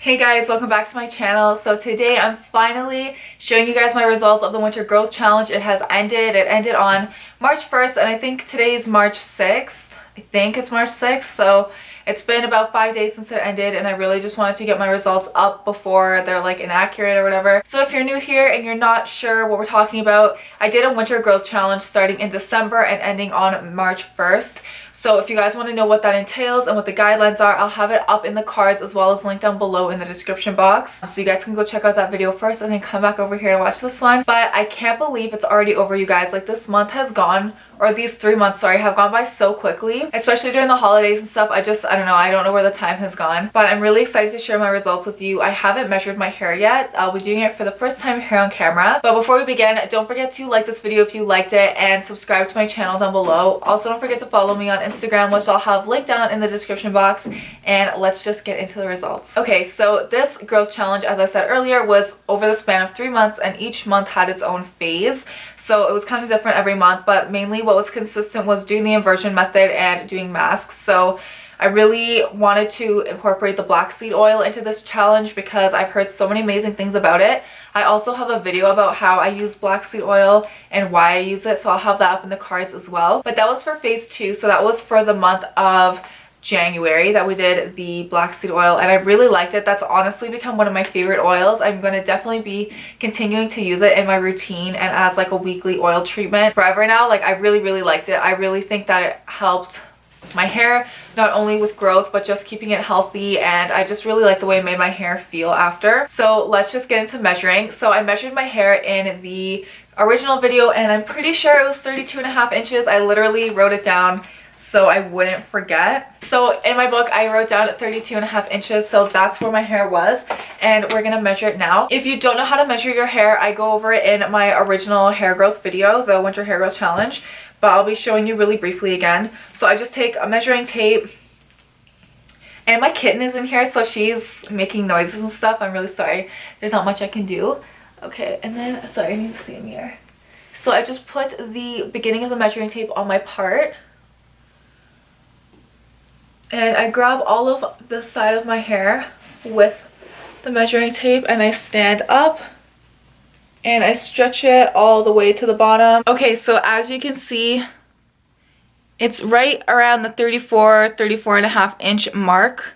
Hey guys, welcome back to my channel. So today I'm finally showing you guys my results of the winter growth challenge. It has ended. It ended on March 1st and I think today is March 6th. I think it's March 6th. So it's been about 5 days since it ended and I really just wanted to get my results up before they're like inaccurate or whatever. So if you're new here and you're not sure what we're talking about, I did a winter growth challenge starting in December and ending on March 1st. So if you guys want to know what that entails and what the guidelines are, I'll have it up in the cards as well as linked down below in the description box. So you guys can go check out that video first and then come back over here to watch this one. But I can't believe it's already over, you guys. Like, this month has gone, or these 3 months, sorry, have gone by so quickly, especially during the holidays and stuff. I don't know. I don't know where the time has gone, but I'm really excited to share my results with you. I haven't measured my hair yet. I'll be doing it for the first time here on camera. But before we begin, don't forget to like this video if you liked it and subscribe to my channel down below. Also, don't forget to follow me on Instagram, which I'll have linked down in the description box. And let's just get into the results. Okay, so this growth challenge, as I said earlier, was over the span of 3 months and each month had its own phase. So it was kind of different every month, but mainly what was consistent was doing the inversion method and doing masks. So I really wanted to incorporate the black seed oil into this challenge because I've heard so many amazing things about it. I also have a video about how I use black seed oil and why I use it, so I'll have that up in the cards as well. But that was for phase 2, so that was for the month of January that we did the black seed oil, and I really liked it. That's honestly become one of my favorite oils. I'm going to definitely be continuing to use it in my routine and as like a weekly oil treatment forever now. Like, I really liked it. I really think that it helped my hair, not only with growth but just keeping it healthy, and I just really like the way it made my hair feel after. So let's just get into measuring. So I measured my hair in the original video and I'm pretty sure it was 32.5 inches. I literally wrote it down so I wouldn't forget. So in my book I wrote down 32.5 inches, so that's where my hair was, and we're gonna measure it now. If you don't know how to measure your hair, I go over it in my original hair growth video, the winter hair growth challenge, but I'll be showing you really briefly again. So I just take a measuring tape, and my kitten is in here, so she's making noises and stuff. I'm really sorry, there's not much I can do. Okay, and then, sorry, I need to see a mirror. So I just put the beginning of the measuring tape on my part, and I grab all of the side of my hair with the measuring tape and I stand up and I stretch it all the way to the bottom. Okay, so as you can see, it's right around the 34.5 inch mark.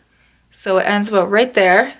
So it ends about right there,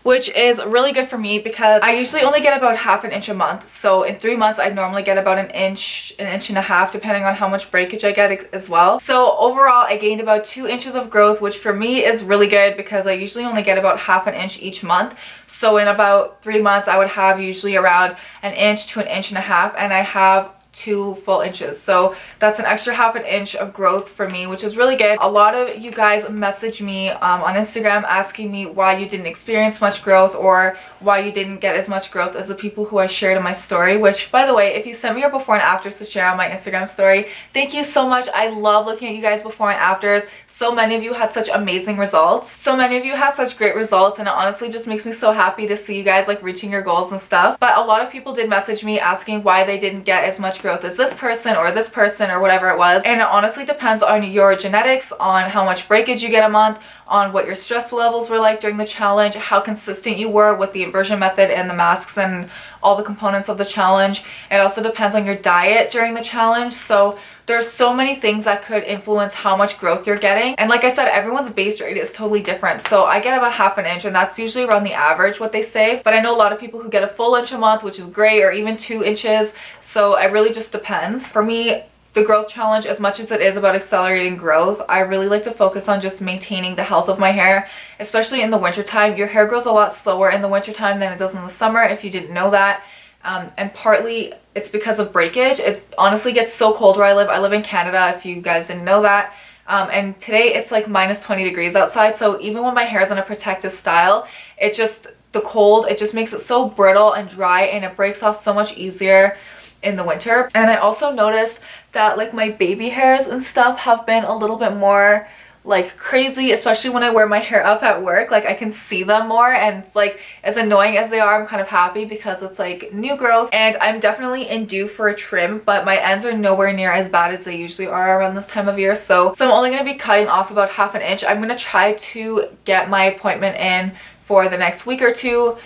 which is really good for me because I usually only get about half an inch a month. So in 3 months I normally get about an inch and a half, depending on how much breakage I get as well. So overall I gained about 2 inches of growth, which for me is really good because I usually only get about half an inch each month. So in about 3 months I would have usually around an inch to an inch and a half, and I have 2 full inches. So that's an extra half an inch of growth for me, which is really good. A lot of you guys message me on Instagram asking me why you didn't experience much growth or why you didn't get as much growth as the people who I shared in my story, which, by the way, if you sent me your before and afters to share on my Instagram story, thank you so much. I love looking at you guys before and afters. So many of you had such amazing results. So many of you had such great results, and it honestly just makes me so happy to see you guys like reaching your goals and stuff. But a lot of people did message me asking why they didn't get as much growth as this person or whatever it was, and it honestly depends on your genetics, on how much breakage you get a month, on what your stress levels were like during the challenge, how consistent you were with the inversion method and the masks and all the components of the challenge. It also depends on your diet during the challenge. So there's so many things that could influence how much growth you're getting, and like I said, everyone's base rate is totally different. So I get about half an inch, and that's usually around the average what they say, but I know a lot of people who get a full inch a month, which is great, or even 2 inches. So it really just depends. For me, the growth challenge, as much as it is about accelerating growth, I really like to focus on just maintaining the health of my hair, especially in the wintertime. Your hair grows a lot slower in the wintertime than it does in the summer, if you didn't know that. And partly it's because of breakage. It honestly gets so cold where I live. I live in Canada, if you guys didn't know that. And today it's like minus 20 degrees outside. So even when my hair is in a protective style, the cold, it just makes it so brittle and dry, and it breaks off so much easier in the winter. And I also noticed that like my baby hairs and stuff have been a little bit more like crazy, especially when I wear my hair up at work. Like, I can see them more, and like, as annoying as they are, I'm kind of happy because it's like new growth, and I'm definitely in due for a trim, but my ends are nowhere near as bad as they usually are around this time of year. So I'm only going to be cutting off about half an inch. I'm going to try to get my appointment in for the next week or two,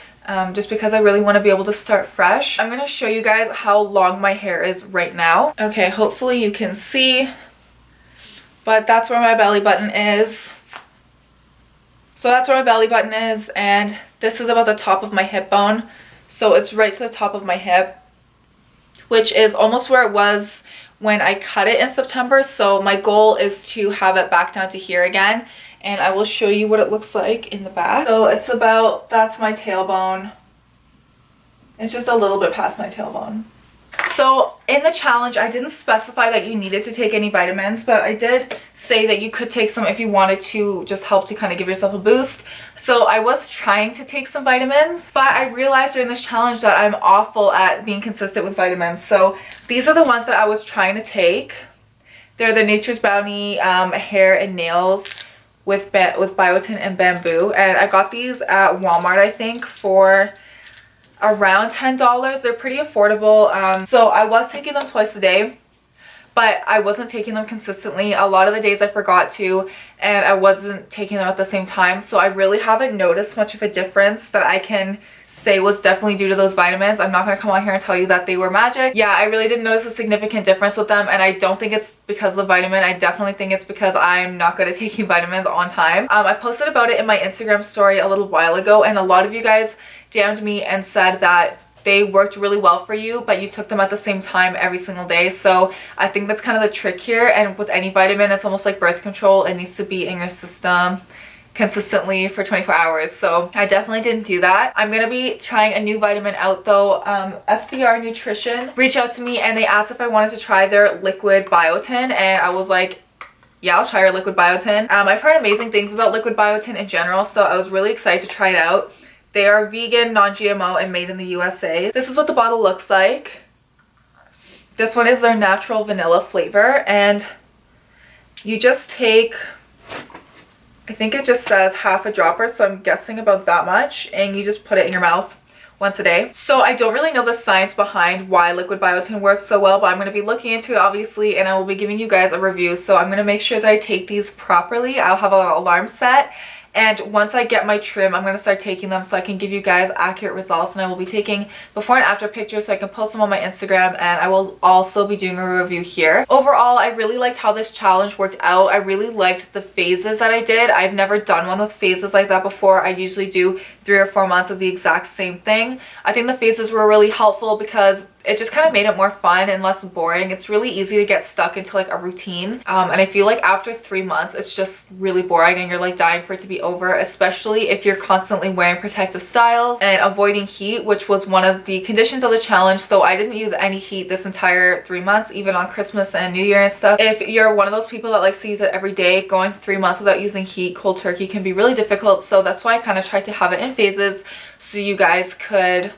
just because I really want to be able to start fresh. I'm going to show you guys how long my hair is right now. Okay, hopefully you can see, but that's where my belly button is. So that's where my belly button is, and this is about the top of my hip bone. So it's right to the top of my hip, which is almost where it was when I cut it in September. So my goal is to have it back down to here again, and I will show you what it looks like in the back. So it's about, that's my tailbone. It's just a little bit past my tailbone. So in the challenge, I didn't specify that you needed to take any vitamins, but I did say that you could take some if you wanted to, just help to kind of give yourself a boost. So I was trying to take some vitamins, but I realized during this challenge that I'm awful at being consistent with vitamins. So these are the ones that I was trying to take. They're the Nature's Bounty hair and nails with biotin and bamboo, and I got these at Walmart, I think, for around $10. They're pretty affordable. So I was taking them twice a day, but I wasn't taking them consistently. A lot of the days I forgot to, and I wasn't taking them at the same time. So I really haven't noticed much of a difference that I can say was definitely due to those vitamins. I'm not going to come on here and tell you that they were magic. Yeah, I really didn't notice a significant difference with them, and I don't think it's because of the vitamin. I definitely think it's because I'm not good at taking vitamins on time. I posted about it in my Instagram story a little while ago, and a lot of you guys DM'd me and said that they worked really well for you, but you took them at the same time every single day. So I think that's kind of the trick here, and with any vitamin, it's almost like birth control. It needs to be in your system consistently for 24 hours. So I definitely didn't do that. I'm gonna be trying a new vitamin out though. SBR Nutrition reached out to me and they asked if I wanted to try their liquid biotin, and I was like, yeah, I'll try your liquid biotin. I've heard amazing things about liquid biotin in general, so I was really excited to try it out. They are vegan, non-GMO, and made in the USA. This is what the bottle looks like. This one is their natural vanilla flavor, and you just take, I think it just says half a dropper, so I'm guessing about that much, and you just put it in your mouth once a day. So I don't really know the science behind why liquid biotin works so well, but I'm going to be looking into it obviously, and I will be giving you guys a review. So I'm going to make sure that I take these properly. I'll have an alarm set, and once I get my trim, I'm going to start taking them so I can give you guys accurate results, and I will be taking before and after pictures so I can post them on my Instagram, and I will also be doing a review here. Overall, I really liked how this challenge worked out. I really liked the phases that I did. I've never done one with phases like that before. I usually do 3 or 4 months of the exact same thing. I think the phases were really helpful because it just kind of made it more fun and less boring. It's really easy to get stuck into like a routine, and I feel like after 3 months it's just really boring and you're like dying for it to be over, especially if you're constantly wearing protective styles and avoiding heat, which was one of the conditions of the challenge. So I didn't use any heat this entire 3 months, even on Christmas and New Year and stuff. If you're one of those people that likes to use it every day, going 3 months without using heat cold turkey can be really difficult. So that's why I kind of tried to have it in phases so you guys could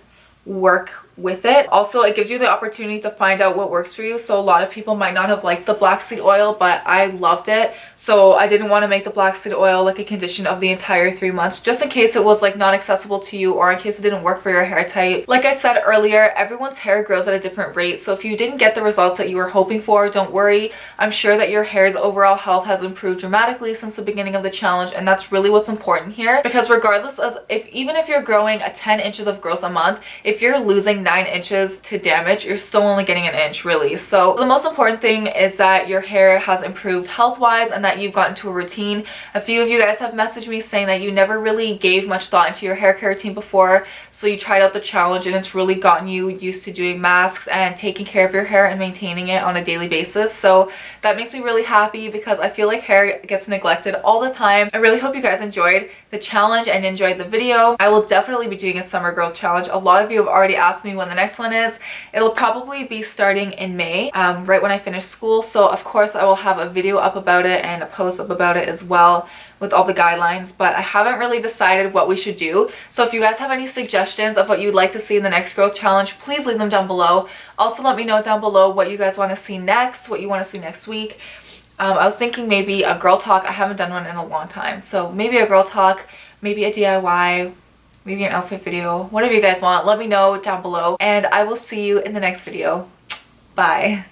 work with it. Also, it gives you the opportunity to find out what works for you. So a lot of people might not have liked the black seed oil, but I loved it. So I didn't want to make the black seed oil like a condition of the entire 3 months, just in case it was like not accessible to you, or in case it didn't work for your hair type. Like I said earlier, everyone's hair grows at a different rate. So if you didn't get the results that you were hoping for, don't worry. I'm sure that your hair's overall health has improved dramatically since the beginning of the challenge, and that's really what's important here, because regardless of even if you're growing 10 inches of growth a month, if you're losing 9 inches to damage, you're still only getting an inch really. So the most important thing is that your hair has improved health wise and that you've gotten to a routine. A few of you guys have messaged me saying that you never really gave much thought into your hair care routine before, so you tried out the challenge and it's really gotten you used to doing masks and taking care of your hair and maintaining it on a daily basis. So that makes me really happy because I feel like hair gets neglected all the time. I really hope you guys enjoyed the challenge and enjoyed the video. I will definitely be doing a summer growth challenge. A lot of you have already asked me when the next one is. It'll probably be starting in May, right when I finish school. So of course I will have a video up about it and a post up about it as well with all the guidelines, but I haven't really decided what we should do. So if you guys have any suggestions of what you'd like to see in the next growth challenge, please leave them down below. Also let me know down below what you guys want to see next, what you want to see next week. I was thinking maybe a girl talk. I haven't done one in a long time, so maybe a girl talk, maybe a DIY, maybe an outfit video, whatever you guys want. Let me know down below, and I will see you in the next video. Bye.